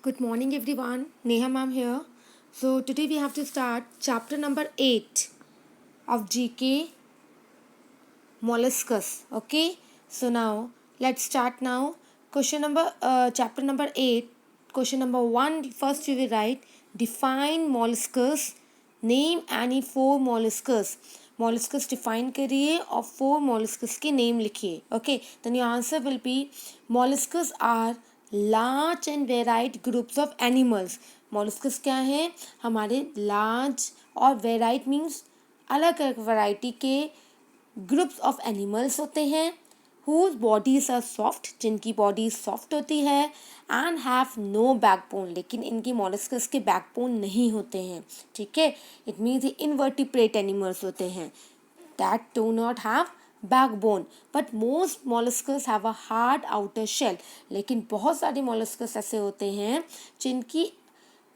Good morning, everyone. Neha ma'am here. So, today we have to start chapter number 8 of GK Molluscus. Okay, so now let's start now. Chapter number 8, question number 1. First, you will write define molluscus, name any four molluscus. Molluscus define करिए और four molluscus के name लिखिए. Okay, then your answer will be molluscus are large and varied groups of animals. molluscus क्या है? हमारे large और varied means अलग अलग वैरायटी के ग्रुप्स ऑफ एनिमल्स होते हैं whose bodies are soft, जिनकी बॉडी सॉफ्ट होती है एंड हैव नो बैकबोन, लेकिन इनकी मॉलस्कस के बैकबोन नहीं होते हैं. ठीक है, इट मीन्स ये इनवर्टिब्रेट एनिमल्स होते हैं that do not have backbone. But most molluscs have a hard outer shell. लेकिन बहुत सारे molluscs ऐसे होते हैं जिनकी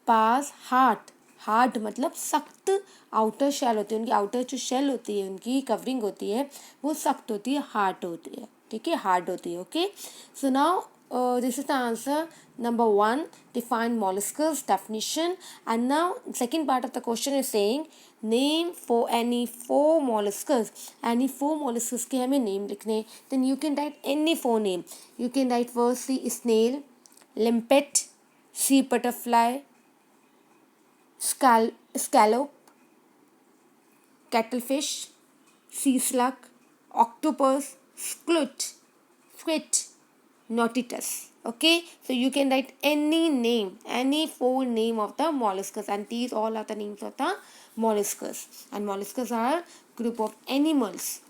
पास हार्ड मतलब सख्त आउटर शेल होती है. उनकी आउटर जो शेल होती है, उनकी कवरिंग होती है, वो सख्त होती है, हार्ड होती है. ठीक है, हार्ड होती है. Okay, so now this is the answer. Number 1, define molluscus definition. And now second part of the question is saying name for any four molluscus. Any four molluscus के हमें name लिखने. Then you can write any four name. You can write firstly snail, limpet, sea butterfly, scallop, cuttlefish, sea slug, octopus, squid, nautilus. Okay, so you can write any name, any four name of the molluscus, and these all are the names of the molluscus. And molluscus are group of animals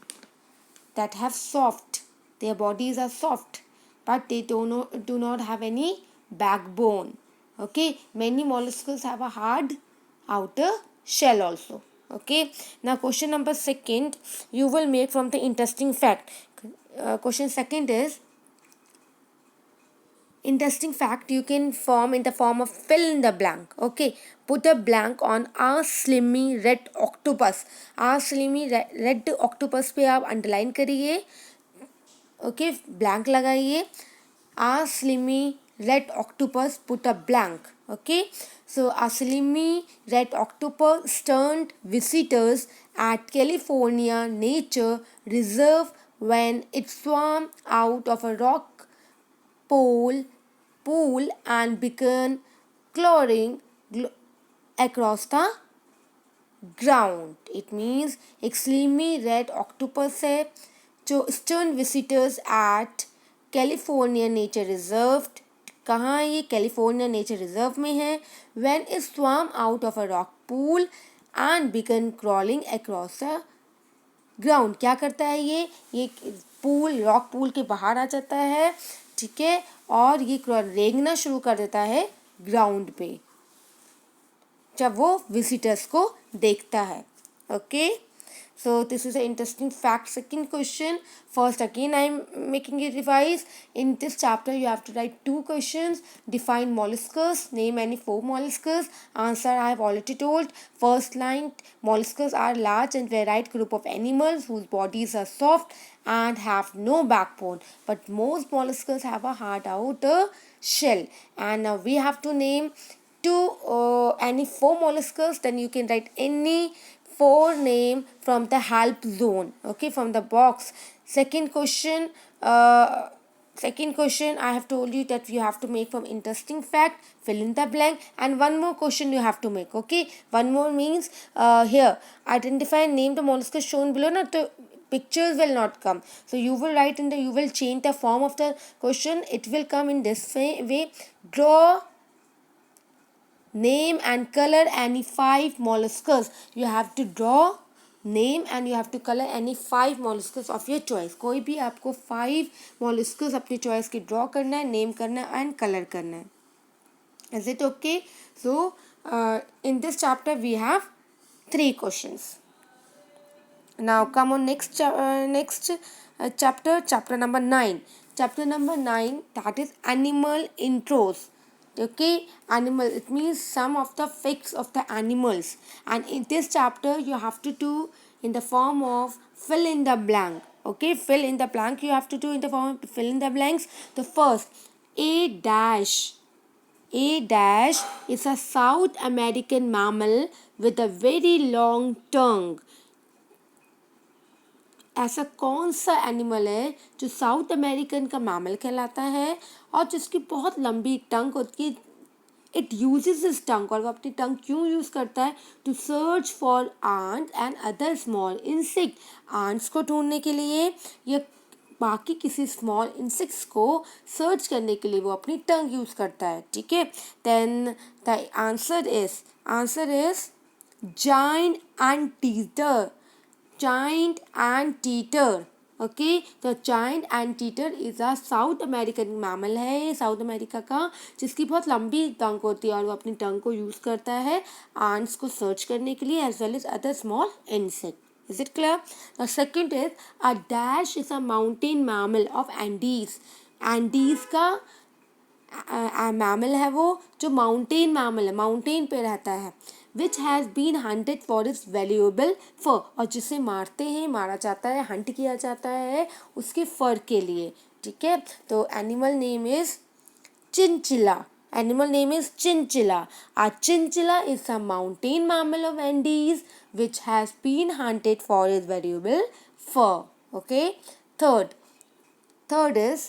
that have soft, their bodies are soft, but they do not have any backbone. Okay, many molluscs have a hard outer shell also. Okay, now question number 2 you will make from the interesting fact. Question 2 is interesting fact. You can form in the form of fill in the blank. Okay, put a blank on a slimy red octopus. A slimy red octopus पे आप underline करिए. Okay, blank लगाइए. A slimy red octopus, put a blank. Okay, so a slimy red octopus stunned visitors at California Nature Reserve when it swam out of a rock pool and began clawing across the ground. It means एक slimy red octopus है जो stern visitors at California nature reserve. कहाँ ये California nature reserve में है. When it swam out of a rock pool and began crawling across the ground. क्या करता है ये पूल, रॉक पूल के बाहर आ जाता है. ठीक है, और ये रेंगना शुरू कर देता है ग्राउंड पे जब वो विजिटर्स को देखता है. Okay, so this is an interesting fact. Second question, first again I am making it revise. In this chapter you have to write 2 questions. Define molluscus, name any 4 molluscus. Answer I have already told. First line, molluscus are large and varied group of animals whose bodies are soft and have no backbone, but most molluscus have a hard outer shell. And now we have to name any 4 molluscus. Then you can write any 4 name from the help zone. Okay, from the box. Second question I have told you that you have to make from interesting fact, fill in the blank, and one more question you have to make. Okay, one more means here identify and name the molluscus shown below. Not the pictures will not come, so you will write in the, you will change the form of the question. It will come in this way. Draw, name and color any 5 molluscus. You have to draw, name and you have to color any 5 molluscus of your choice. कोई भी आपको 5 molluscus अपनी choice की draw करना है, name करना है and color करना है. Is it okay? So in this chapter we have 3 questions. Now come on next chapter number 9. Chapter number 9, that is animal intros. Okay, animal, it means some of the facts of the animals, and in this chapter you have to do in the form of fill in the blank. Okay, fill in the blank you have to do in the form of fill in the blanks. The first, a dash A dash is a South American mammal with a very long tongue. ऐसा कौन सा animal है जो south American का mammal कहलाता है और जिसकी बहुत लंबी टंग होती है? इट यूजेस हिज टंग, और वो अपनी टंग क्यों यूज़ करता है? To search for ant and other small insect, ants को ढूंढने के लिए या बाकी किसी स्मॉल इंसेक्ट्स को सर्च करने के लिए वो अपनी टंग यूज़ करता है. ठीक है, then the answer is giant anteater. Giant anteater. Okay, तो giant anteater is a South American mammal है, साउथ अमेरिका का, जिसकी बहुत लंबी टंग होती है और वो अपनी टंग को यूज़ करता है आंट्स को सर्च करने के लिए as well as other small insect. Is it clear? The second is a dash is a mountain mammal of Andes. Andes का मैमल है वो जो माउंटेन मैमल है, माउंटेन पे रहता है. Which has been hunted for its valuable fur, और जिसे मारते हैं, मारा जाता है, हंट किया जाता है उसके फर के लिए. ठीक है, तो animal name is chinchilla. Animal name is chinchilla. A chinchilla is a mountain mammal of Andes which has been hunted for its valuable fur. Okay. Third is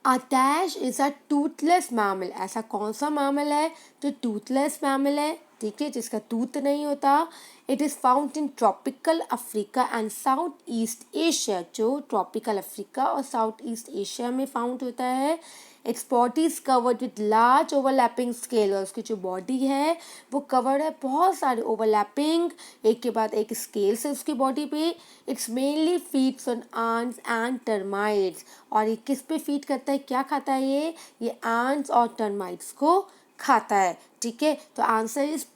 a dash is a toothless mammal. ऐसा कौन सा mammal है जो toothless mammal है? ठीक है, जिसका tooth नहीं होता. It is found in tropical Africa and south east Asia, जो ट्रॉपिकल अफ्रीका और साउथ ईस्ट एशिया में फाउंड होता है. Its body is covered with large overlapping scale, और उसकी जो बॉडी है वो कवर्ड है बहुत सारे ओवरलैपिंग, एक के बाद एक स्केल से उसकी बॉडी पे. Its mainly feeds on ants and termites, और ये किस पे फीड करता है, क्या खाता है ये आंट्स और टर्माइट्स को खाता है. ठीक है, तो answer is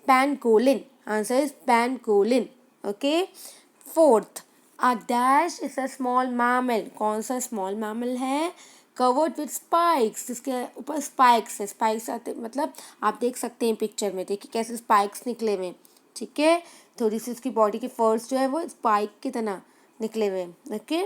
pangolin. Answer is pangolin. Okay. Fourth, a dash is a small mammal. कौन सा small mammal है? Covered with spikes, जिसके ऊपर spikes है. spikes आते मतलब आप देख सकते हैं पिक्चर में, देखिए कैसे spikes निकले हुए. ठीक है, थोड़ी सी उसकी बॉडी के फर्स जो है वो स्पाइक की तरह निकले हुए. ओके,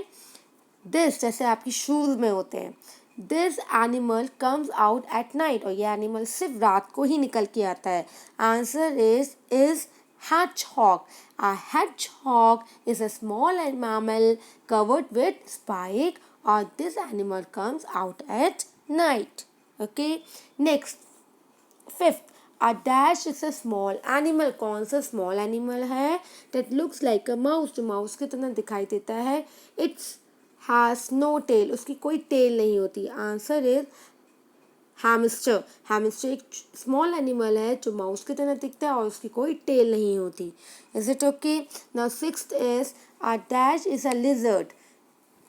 दिस जैसे आपकी शूज में होते हैं. This animal comes out at night, और ये एनिमल सिर्फ रात को ही निकल के आता है. Answer is hedgehog. A hedgehog is a small mammal covered with spike, or this animal comes out at night. Okay, next, fifth, a dash is a small animal. कौन सा small animal है that looks like a mouse, जो mouse की तरह दिखाई देता है. It's has no tail, उसकी कोई tail नहीं होती. Answer is hamster. हैमस्टर एक स्मॉल एनिमल है जो माउस की तरह दिखता है और उसकी कोई टेल नहीं होती. Is it okay? Now sixth is a dash is a lizard.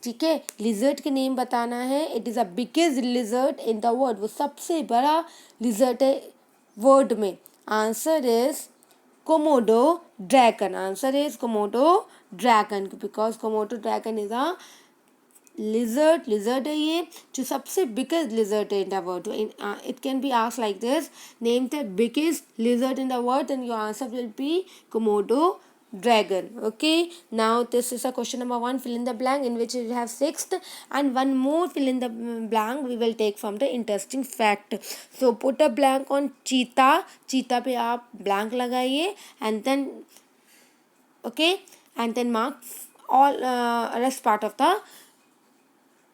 ठीक है, लिजर्ड के नेम बताना है. It is a biggest lizard in the world, वो सबसे बड़ा लिजर्ड है वर्ल्ड में. Answer is Komodo dragon. Answer is Komodo dragon, because Komodo dragon is a lizard है ये जो सबसे बिगेस्ट लिजर्ड है in the world. It can be asked like this, name the biggest lizard in the world, and your answer will be Komodo dragon. Okay, now this is a question number 1, fill in the blank, in which we have sixth and one more fill in the blank we will take from the interesting fact. So put a blank on cheetah पे आप blank लगाइए, and then okay, and then mark all rest part of the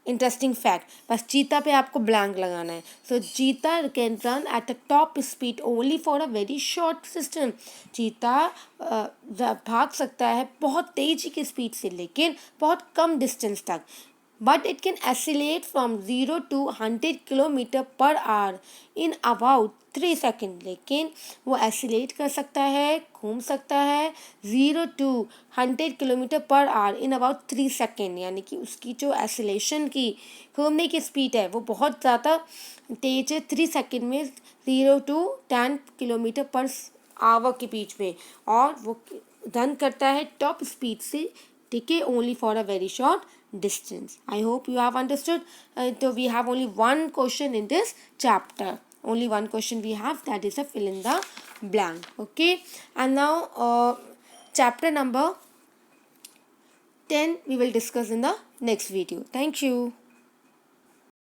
interesting fact. बस चीता पे आपको blank लगाना है. सो चीता can run at a top speed only for a very short distance. चीता भाग सकता है बहुत तेजी की स्पीड से, लेकिन बहुत कम डिस्टेंस तक. But it can accelerate from 0 to 100 kilometre per hour in about 3 second. लेकिन वो एक्सीलरेट कर सकता है, घूम सकता है 0 to 100 kilometre per hour in about 3 second. यानी कि उसकी जो एक्सीलरेशन की घूमने की स्पीड है वो बहुत ज़्यादा तेज है. 3 सेकेंड में 0 to 10 किलोमीटर पर आवर के बीच में, और वो रन करता है टॉप स्पीड से. ठीक है, only for a very short distance. I hope you have understood. So we have only one question in this chapter. Only one question we have, that is a fill in the blank. Okay, and now chapter number 10 we will discuss in the next video. Thank you.